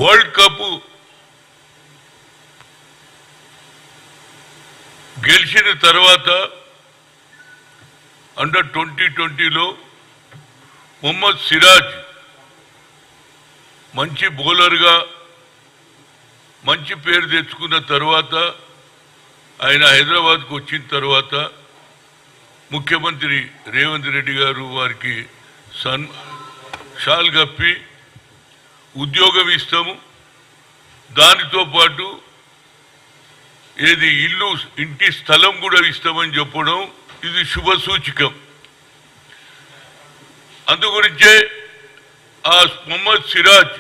World cup గెలిచిన తర్వాత under 2020లో Mohammed Siraj మంచి బౌలర్గా మంచి పేరు తెచ్చుకున్న తర్వాత ఆయన హైదరాబాద్కు వచ్చిన తర్వాత ముఖ్యమంత్రి రేవంత్ రెడ్డి గారు వారికి షాల్ కప్పి ఉద్యోగం ఇస్తాము, దానితో పాటు ఏది ఇంటి స్థలం కూడా ఇస్తామని చెప్పడం ఇది శుభ సూచకం. అందుగురించే ఆ మొహమ్మద్ సిరాజ్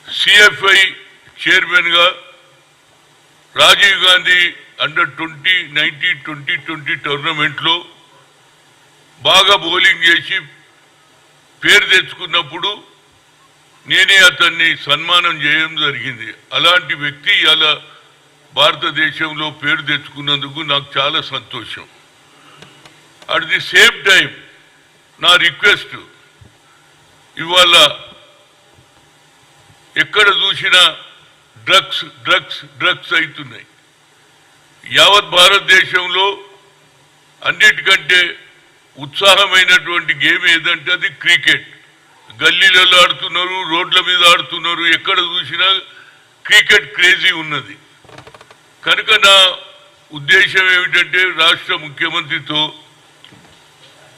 సిఎఫ్ఐ చైర్మన్ గా రాజీవ్ గాంధీ అండర్ 2020 టోర్నమెంట్ లో బాగా బౌలింగ్ చేసి పేరు తెచ్చుకున్నప్పుడు నేనే అతన్ని సన్మానం చేయడం జరిగింది. అలాంటి వ్యక్తి ఇలా భారతదేశంలో పేరు తెచ్చుకున్నందుకు నాకు చాలా సంతోషం. అట్ ది సేమ్ టైం నా రిక్వెస్ట్, ఇవాళ ఎక్కడ చూసినా డ్రగ్స్ డ్రగ్స్ డ్రగ్స్ అవుతున్నాయి. యావత్ భారతదేశంలో అన్నిటికంటే ఉత్సాహమైనటువంటి గేమ్ ఏదంటే అది క్రికెట్. గల్లీలలో ఆడుతున్నారు, రోడ్ల మీద ఆడుతున్నారు, ఎక్కడ చూసినా క్రికెట్ క్రేజీ ఉన్నది. కనుక నా ఉద్దేశం ఏమిటంటే రాష్ట్ర ముఖ్యమంత్రితో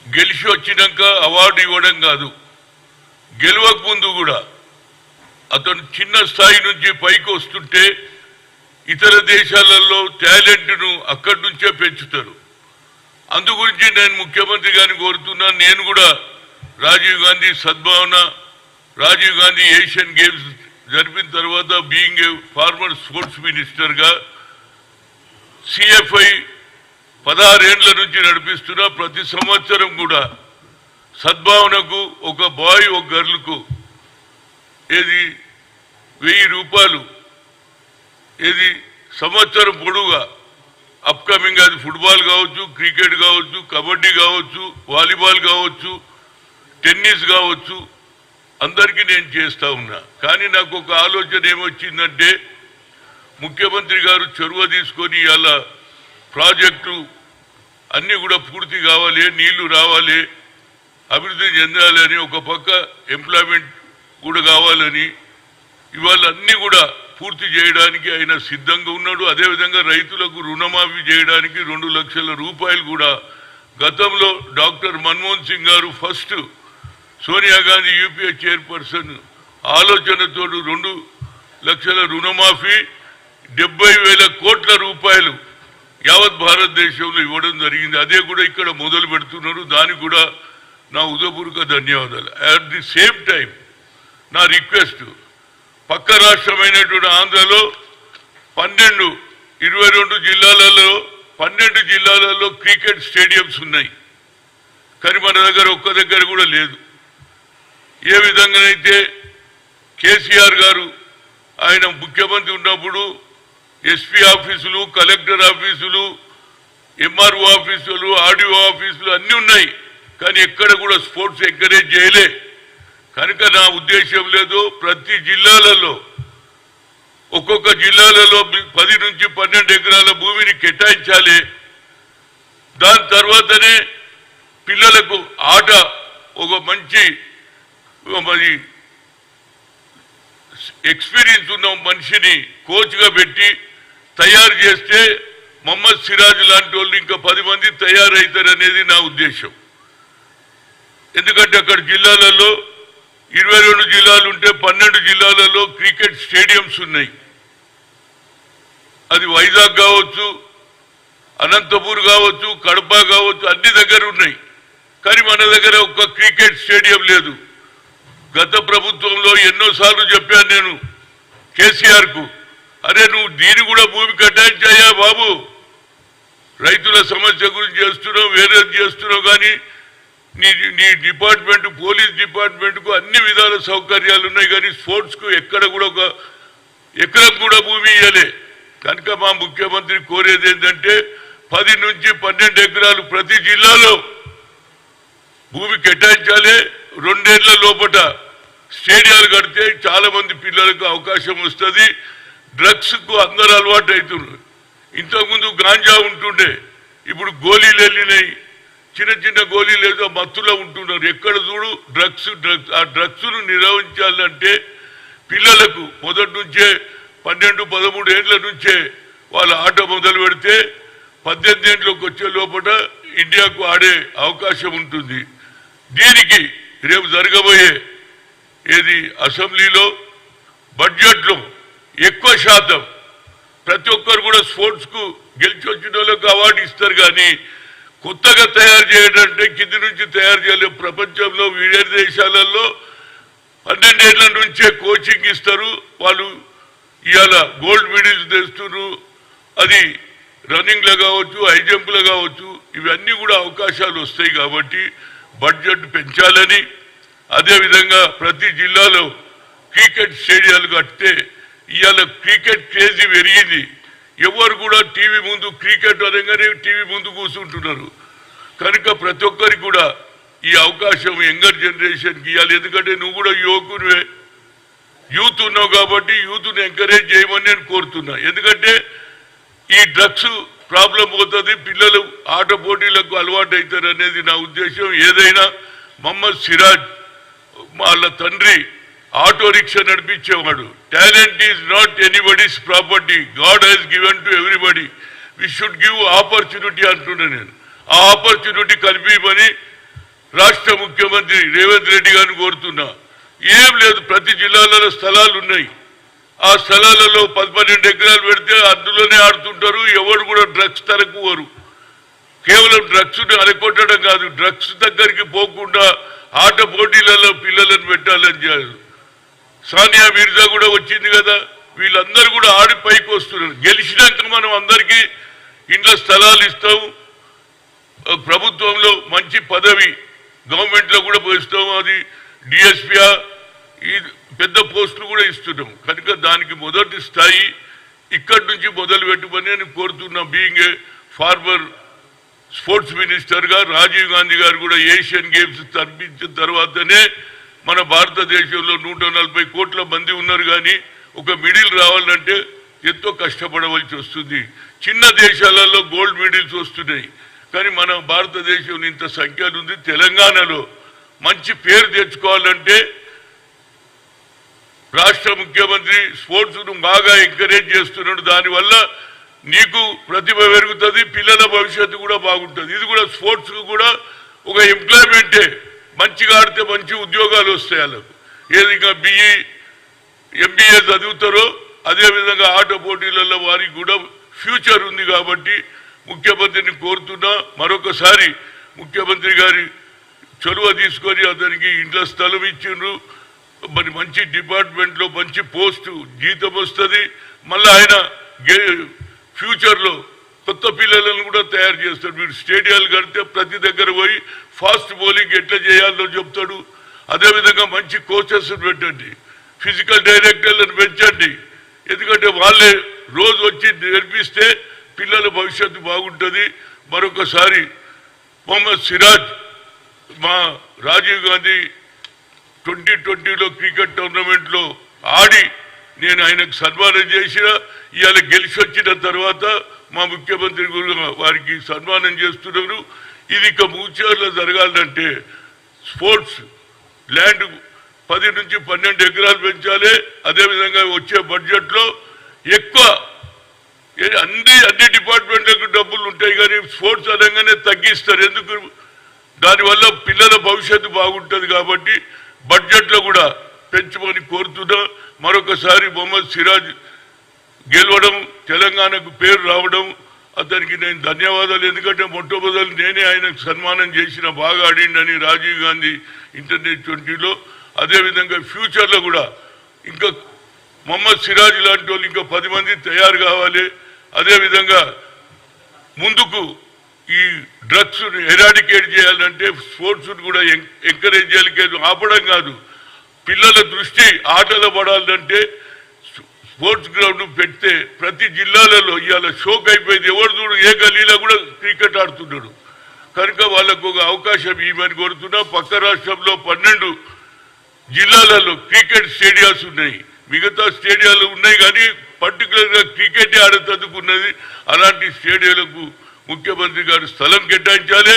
గెలిచి వచ్చినాక అవార్డు ఇవ్వడం కాదు, గెలవక ముందు కూడా అతను చిన్న స్థాయి నుంచి పైకి వస్తుంటే ఇతర దేశాలలో టాలెంట్ను అక్కడి నుంచే పెంచుతారు. అందుగురించి నేను ముఖ్యమంత్రి గారిని కోరుతున్నాను. నేను కూడా రాజీవ్ గాంధీ సద్భావన, రాజీవ్ గాంధీ ఏషియన్ గేమ్స్ జరిపిన తర్వాత being a former sports minister గా సిఎఫ్ఐ 16 ఏళ్ల నుంచి నడిపిస్తున్నా. ప్రతి సంవత్సరం కూడా సద్భావనకు ఒక బాయ్ ఒక గర్ల్కు ఏది 1000 రూపాయలు ఏది సంవత్సరం పొడుగా అప్కమింగ్, అది ఫుట్బాల్ కావచ్చు, క్రికెట్ కావచ్చు, కబడ్డీ కావచ్చు, వాలీబాల్ కావచ్చు, టెన్నిస్ కావచ్చు, అందరికీ నేను చేస్తా ఉన్నా. కానీ నాకు ఒక ఆలోచన ఏమొచ్చిందంటే ముఖ్యమంత్రి గారు చొరవ తీసుకొని అలా ప్రాజెక్టు అన్నీ కూడా పూర్తి కావాలి, నీళ్లు రావాలి, అభివృద్ధి చెందాలి అని, ఒక పక్క ఎంప్లాయ్మెంట్ కూడా కావాలని, ఇవాళ అన్నీ కూడా పూర్తి చేయడానికి ఆయన సిద్ధంగా ఉన్నాడు. అదేవిధంగా రైతులకు రుణమాఫీ చేయడానికి 2 లక్షల రూపాయలు కూడా గతంలో డాక్టర్ మన్మోహన్ సింగ్ గారు first Sonia Gandhi UPA chairperson ఆలోచనతో 2 లక్షల రుణమాఫీ 70,000 కోట్ల రూపాయలు యావత్ భారతదేశంలో ఇవ్వడం జరిగింది. అదే కూడా ఇక్కడ మొదలు పెడుతున్నారు. దానికి కూడా నా హృదయపూర్వక ధన్యవాదాలు. అట్ ది సేమ్ టైం నా రిక్వెస్ట్, పక్క రాష్ట్రమైనటువంటి ఆంధ్రలో 22 జిల్లాలలో 12 జిల్లాలలో క్రికెట్ స్టేడియంస్ ఉన్నాయి. కానీ మన దగ్గర ఒక్క దగ్గర కూడా లేదు. ఏ విధంగానైతే కేసీఆర్ గారు ఆయన ముఖ్యమంత్రి ఉన్నప్పుడు ఎస్పీ ఆఫీసులు, కలెక్టర్ ఆఫీసులు, ఎంఆర్ఓ ఆఫీసులు, ఆర్డీఓ ఆఫీసులు అన్నీ ఉన్నాయి, కానీ ఎక్కడ కూడా స్పోర్ట్స్ ఎంకరేజ్ చేయలే. కనుక నా ఉద్దేశం లేదు, ప్రతి జిల్లాలలో ఒక్కొక్క జిల్లాలలో 10 నుంచి 12 ఎకరాల భూమిని కేటాయించాలి. దాని తర్వాతనే పిల్లలకు ఆట ఒక మంచి మరి ఎక్స్పీరియన్స్ ఉన్న మనిషిని కోచ్గా పెట్టి తయారు చేస్తే మొహమ్మద్ సిరాజ్ లాంటి వాళ్ళు ఇంకా 10 మంది తయారవుతారనేది నా ఉద్దేశం. ఎందుకంటే అక్కడ జిల్లాలలో 22 జిల్లాలు ఉంటే 12 జిల్లాలలో క్రికెట్ స్టేడియంస్ ఉన్నాయి. అది వైజాగ్ కావచ్చు, అనంతపూర్ కావచ్చు, కడప కావచ్చు, అన్ని దగ్గర ఉన్నాయి. కానీ మన దగ్గర ఒక్క క్రికెట్ స్టేడియం లేదు. గత ప్రభుత్వంలో ఎన్నోసార్లు చెప్పాను నేను కేసీఆర్ కు, అరే నువ్వు దీన్ని కూడా భూమి కేటాయించాయా బాబు, రైతుల సమస్య గురించి చేస్తున్నావు, వేరేది చేస్తున్నావు, కానీ నీ డిపార్ట్మెంట్, పోలీస్ డిపార్ట్మెంట్ కు అన్ని విధాల సౌకర్యాలు ఉన్నాయి, కానీ స్పోర్ట్స్ కు ఎక్కడ కూడా ఒక ఎకరం కూడా భూమి ఇవ్వలే. కనుక మా ముఖ్యమంత్రి కోరేది ఏంటంటే 10 నుంచి 12 ఎకరాలు ప్రతి జిల్లాలో భూమి కేటాయించాలి. 2 ఏళ్ల లోపల స్టేడియాలు కడితే చాలా మంది పిల్లలకు అవకాశం వస్తుంది. డ్రగ్స్ కు అందరు అలవాటు అవుతున్నారు. ఇంతకుముందు గాంజా ఉంటుండే, ఇప్పుడు గోళీలు వెళ్ళినాయి. చిన్న చిన్న గోళీలు ఏదో మత్తులో ఉంటున్నారు. ఎక్కడ చూడు డ్రగ్స్. ఆ డ్రగ్స్ ను నిర్వహించాలంటే పిల్లలకు మొదటి నుంచే 12-13 ఏళ్ల నుంచే వాళ్ళ ఆట మొదలు పెడితే 18 ఏళ్ళకి వచ్చే లోపల ఇండియాకు ఆడే అవకాశం ఉంటుంది. దీనికి రేపు జరగబోయే అసెంబ్లీలో బడ్జెట్లో ఎక్కువ శాతం ప్రతి ఒక్కరు కూడా స్పోర్ట్స్ కు గెలిచి వచ్చిన వాళ్ళకు అవార్డు ఇస్తారు. కానీ కొత్తగా తయారు చేయడంటే కింది నుంచి తయారు చేయలేము. ప్రపంచంలో వివిధ దేశాలలో 12 ఏళ్ల నుంచే కోచింగ్ ఇస్తారు. వాళ్ళు ఇవాళ గోల్డ్ మెడల్స్ తెస్తున్నారు. అది రన్నింగ్ లో కావచ్చు, హై జంప్ లో కావచ్చు, ఇవన్నీ కూడా అవకాశాలు వస్తాయి. కాబట్టి బడ్జెట్ పెంచాలని, అదేవిధంగా ప్రతి జిల్లాలో క్రికెట్ స్టేడియాలు కడితే ఇవాళ క్రికెట్ క్రేజీ పెరిగింది. ఎవరు కూడా టీవీ ముందు క్రికెట్ అనగానే టీవీ ముందు కూర్చుంటున్నారు. కనుక ప్రతి ఒక్కరికి కూడా ఈ అవకాశం యంగర్ జనరేషన్కి ఇవ్వాలి. ఎందుకంటే నువ్వు కూడా యువకునివే, యూత్ ఉన్నావు కాబట్టి యూత్ను ఎంకరేజ్ చేయమని నేను కోరుతున్నా. ఎందుకంటే ఈ డ్రగ్స్ ప్రాబ్లం పోతుంది, పిల్లలు ఆట పోటీలకు అలవాటు అవుతారు అనేది నా ఉద్దేశం. ఏదైనా మొహమ్మద్ సిరాజ్ వాళ్ళ తండ్రి ఆటో రిక్షా నడిపించేవాడు. Talent is not anybody's property, god has given to everybody, we should give opportunity అంటున్నా. నేను ఆ ఆపర్చునిటీ కల్పించమని రాష్ట్ర ముఖ్యమంత్రి రేవంత్ రెడ్డి గారిని కోరుతున్నా. ఏం లేదు, ప్రతి జిల్లాలలో స్థలాలు ఉన్నాయి. ఆ స్థలాలలో 12 ఎకరాలు పెడితే అందులోనే ఆడుతుంటారు. ఎవరు కూడా డ్రగ్స్ తరకువరు. కేవలం డ్రగ్స్ అరకొట్టడం కాదు, డ్రగ్స్ దగ్గరికి పోకుండా ఆట పోటీలలో పిల్లలను పెట్టాలని చేయాలి. సానియా మిర్జా కూడా వచ్చింది కదా, వీళ్ళందరూ కూడా ఆడి పైకి వస్తున్నారు. గెలిచినాక మనం అందరికీ ఇంట్లో స్థలాలు ఇస్తాం, ప్రభుత్వంలో మంచి పదవి గవర్నమెంట్ లో కూడా పోయిస్తాం. అది డిఎస్పీ ఈ పెద్ద పోస్టులు కూడా ఇస్తున్నాం. కనుక దానికి మొదటి స్థాయి ఇక్కడి నుంచి మొదలు పెట్టుమని నేను కోరుతున్నా. Being a former sports minister గా రాజీవ్ గాంధీ గారు కూడా ఏషియన్ గేమ్స్ తరపించిన తర్వాతనే మన భారతదేశంలో 140 కోట్ల మంది ఉన్నారు. కానీ ఒక మిడిల్ రావాలంటే ఎంతో కష్టపడవలసి వస్తుంది. చిన్న దేశాలలో గోల్డ్ మెడల్స్ వస్తున్నాయి, కానీ మన భారతదేశంలో ఇంత సంఖ్యలు ఉంది. తెలంగాణలో మంచి పేరు తెచ్చుకోవాలంటే రాష్ట్ర ముఖ్యమంత్రి స్పోర్ట్స్ ను బాగా ఎంకరేజ్ చేస్తున్నాడు. దానివల్ల నీకు ప్రతిభ పెరుగుతుంది, పిల్లల భవిష్యత్తు కూడా బాగుంటుంది. ఇది కూడా స్పోర్ట్స్ కు కూడా ఒక ఎంప్లాయ్మెంటే. మంచిగా ఆడితే మంచి ఉద్యోగాలు వస్తాయి వాళ్ళకు. ఏదిగా BE MBA చదువుతారో అదేవిధంగా ఆట పోటీలలో వారికి కూడా ఫ్యూచర్ ఉంది. కాబట్టి ముఖ్యమంత్రిని కోరుతున్నా, మరొకసారి ముఖ్యమంత్రి గారి చొరవ తీసుకొని అతనికి ఇంట్లో స్థలం ఇచ్చిండ్రు. మరి మంచి డిపార్ట్మెంట్ లో మంచి పోస్టు జీతం వస్తుంది. మళ్ళీ ఆయన ఫ్యూచర్ లో కొత్త పిల్లలను కూడా తయారు చేస్తాడు. మీరు స్టేడియాలు కడితే ప్రతి దగ్గర పోయి ఫాస్ట్ బౌలింగ్ ఎట్లా చేయాలో చెప్తాడు. అదేవిధంగా మంచి కోచెస్ పెట్టండి, ఫిజికల్ డైరెక్టర్లను పెంచండి. ఎందుకంటే వాళ్ళే రోజు వచ్చి నేర్పిస్తే పిల్లల భవిష్యత్తు బాగుంటుంది. మరొకసారి మొహమ్మద్ సిరాజ్ మా రాజీవ్ గాంధీ 2020లో క్రికెట్ టోర్నమెంట్ లో ఆడి నేను ఆయనకు సన్మానం చేసిన. ఇవాళ గెలిచి వచ్చిన తర్వాత మా ముఖ్యమంత్రి వారికి సన్మానం చేస్తున్నారు. ఇది ఇక ఫ్యూచర్లో జరగాలంటే స్పోర్ట్స్ ల్యాండ్ 10 నుంచి 12 ఎకరాలు పెంచాలి. అదేవిధంగా వచ్చే బడ్జెట్ లో ఎక్కువ అన్ని డిపార్ట్మెంట్లకు డబ్బులు ఉంటాయి, కానీ స్పోర్ట్స్ అనగానే తగ్గిస్తారు. ఎందుకు? దానివల్ల పిల్లల భవిష్యత్తు బాగుంటుంది. కాబట్టి బడ్జెట్ లో కూడా పెంచమని కోరుతున్నా. మరొకసారి మొహమ్మద్ సిరాజ్ గెలవడం, తెలంగాణకు పేరు రావడం అతనికి నేను ధన్యవాదాలు. ఎందుకంటే మొట్టమొదలు నేనే ఆయనకు సన్మానం చేసిన, బాగా ఆడిండని రాజీవ్ గాంధీ ఇంటర్నేషనల్ 20లో. అదేవిధంగా ఫ్యూచర్లో కూడా ఇంకా మొహమ్మద్ సిరాజ్ లాంటి వాళ్ళు ఇంకా 10 మంది తయారు కావాలి. అదేవిధంగా ముందుకు ఈ డ్రగ్స్ ఎరాడికేట్ చేయాలంటే స్పోర్ట్స్ కూడా ఎంకరేజ్ చేయాలి, ఆపడం కాదు. పిల్లల దృష్టి ఆటలో పడాలంటే స్పోర్ట్స్ గ్రౌండ్ పెడితే ప్రతి జిల్లాలలో ఇవాళ షోక్ అయిపోయింది. ఎవరు చూడు ఏ గల్లీలో కూడా క్రికెట్ ఆడుతున్నాడు. కనుక వాళ్ళకు ఒక అవకాశం ఇవ్వమని కోరుతున్నా. పక్క రాష్ట్రంలో 12 జిల్లాలలో క్రికెట్ స్టేడియాస్ ఉన్నాయి, మిగతా స్టేడియాలు ఉన్నాయి, కానీ పర్టికులర్ గా క్రికెట్ ఆడేందుకున్నది. అలాంటి స్టేడియాలకు ముఖ్యమంత్రి గారు స్థలం కేటాయించాలి,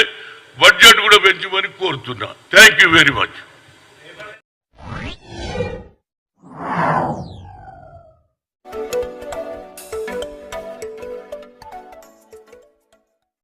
బడ్జెట్ కూడా పెంచమని కోరుతున్నా. Thank you very much.